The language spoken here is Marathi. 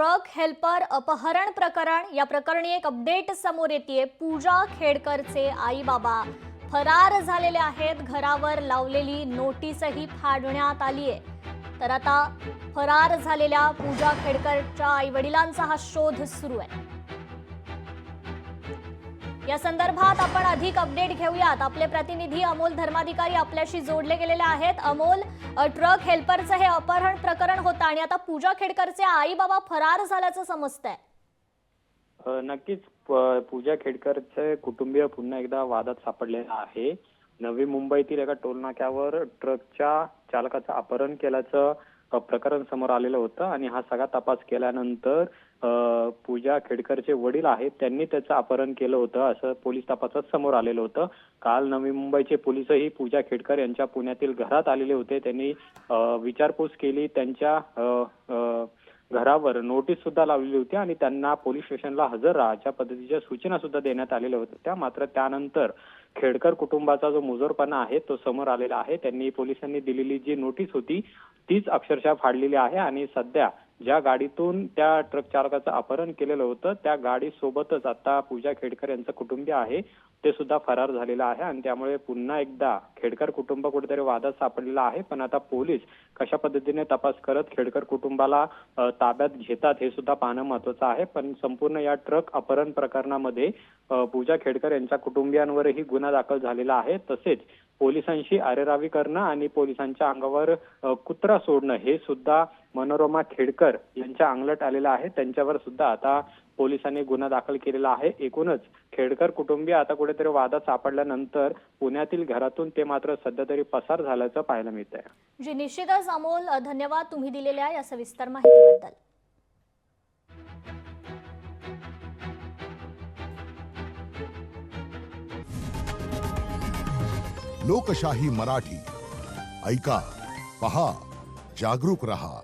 ट्रक हेल्पर अपहरण प्रकरण या प्रकरणी एक अपडेट समोर येते। पूजा खेडकरचे आई बाबा फरार झालेले आहेत। घरावर लावलेली नोटीसही फाडण्यात आली आहे। तर आता फरार झालेल्या पूजा खेडकरच्या आईवडिलांचा हा शोध सुरू आहे। या संदर्भात आपण अधिक अपडेट घेऊयात। आपले प्रतिनिधी अमोल धर्माधिकारी आपल्याशी जोडले गेलेले आहेत। अमोल, ट्रक हेल्परचे हे अपहरण प्रकरण होतं आणि आता पूजा खेडकरचे आई बाबा फरार झाल्याचं समजतंय। नक्कीच पूजा खेडकरचे कुटुंबीय पुन्हा एकदा वादात सापडलेले आहे। नवी मुंबईतील एका टोलनाक्यावर ट्रकच्या चालकाचं अपहरण केल्याचं प्रकरण समोर आलेलं होतं आणि हा सगळा तपास केल्यानंतर पूजा खेडकरचे वडील आहेत त्यांनी त्याचं अपहरण केलं होतं असं पोलीस तपासात समोर आलेलं होतं। काल नवी मुंबईचे पोलीसही पूजा खेडकर यांच्या पुण्यातील घरात आलेले होते। त्यांनी विचारपूस केली, त्यांच्या घरावर नोटीस सुद्धा लावलेली होती आणि त्यांना पोलीस स्टेशनला हजर राहा अशा पद्धतीच्या सूचना सुद्धा देण्यात आलेल्या होत्या। मात्र त्यानंतर खेडकर कुटुंबाचा जो मुजोरपणा आहे तो समोर आलेला आहे। त्यांनी पोलिसांनी दिलेली जी नोटीस होती तीच अक्षरशः फाडलेली आहे आणि सध्या ज्या गाडीतून त्या ट्रक चालकाचं अपहरण केलेलं होतं त्या गाडीसोबतच आता पूजा खेडकर यांचं कुटुंबीय आहे ते सुद्धा फरार झालेलं आहे आणि त्यामुळे पुन्हा एकदा खेडकर कुटुंब कुठेतरी वादात सापडलेलं आहे। पण आता पोलीस कशा पद्धतीने तपास करत खेडकर कुटुंबाला ताब्यात घेतात हे सुद्धा पाहणं महत्त्वाचं आहे। पण संपूर्ण या ट्रक अपहरण प्रकरणामध्ये पूजा खेडकर यांच्या कुटुंबियांवरही गुन्हा दाखल झालेला आहे। तसेच पोलिसांशी अरेरावी करणं आणि पोलिसांच्या अंगावर कुत्रा सोडणं हे सुद्धा मनोरमा खेडकर यांच्या अंगलट आलेलं आहे। त्यांच्यावर सुद्धा आता पोलिसांनी गुन्हा दाखल केलेला आहे। एकूणच खेडकर कुटुंबीय आता कुठेतरी वादात सापडल्यानंतर पुण्यातील घरातून ते मात्र सध्या तरी पसार झाल्याचं पाहायला मिळत आहे। जी निश्चितच अमोल, धन्यवाद तुम्ही दिलेल्या या सविस्तर माहितीबद्दल। लोकशाही मराठी ऐका, पहा, जागरूक रहा।